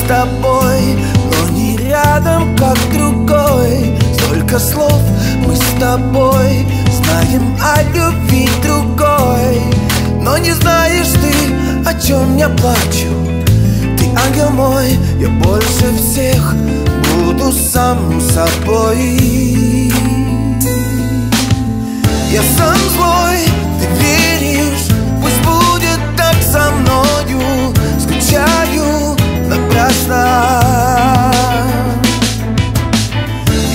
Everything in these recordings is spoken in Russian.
с тобой, но не рядом, как другой. Столько слов мы с тобой знаем о любви другой, но не знаешь ты, о чем я плачу. Ты ангел мой, я больше всех буду сам собой. Я сам злой, ты веришь, пусть будет так со мною. Скучаю напрасно.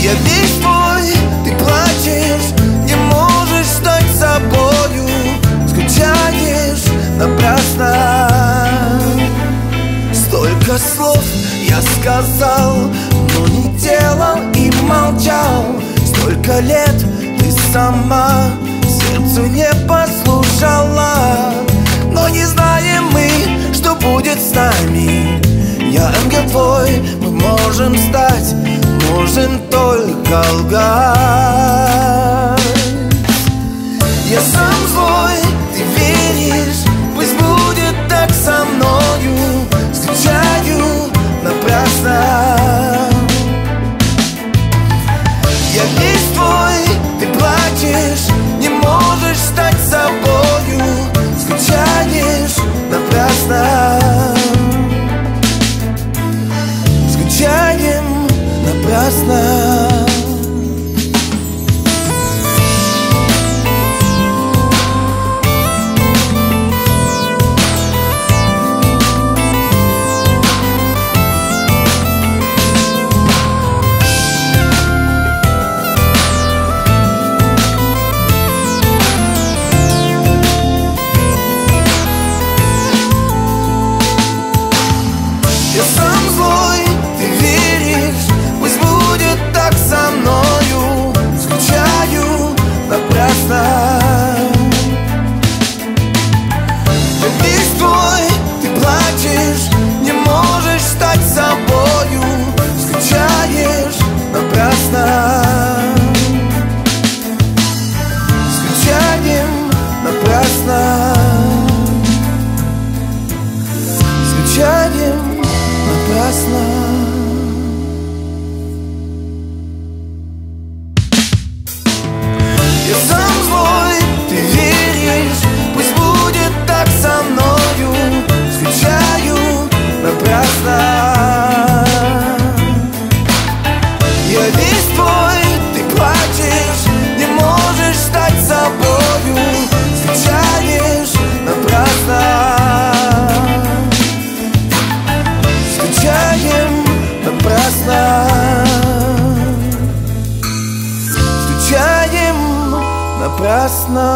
Я весь твой, ты плачешь, не можешь стать собою. Скучаешь напрасно. Столько слов я сказал, но не делал и молчал. Столько лет ты сама сердцу не послушала, но не знаем мы, что будет с нами. Я ангел твой, мы можем стать, можем только лгать. Я сам злой, ты веришь, пусть будет так со мною. Скучаю напрасно. Я весь твой, ты плачешь, не можешь стать собою. Скучаешь напрасно. Скучаем напрасно. Я сам злой, ты веришь, пусть будет так со мною. Скучаю напрасно. Я весь твой, ты плачешь, не можешь стать собою. Скучаешь напрасно. Скучаем напрасно. Скучаем напрасно. Я сам злой, ты веришь, пусть будет так со мною. Скучаю напрасно. Я весь твой, ты плачешь, не можешь стать собою. Скучаешь напрасно. Скучаем напрасно. Скучаем напрасно.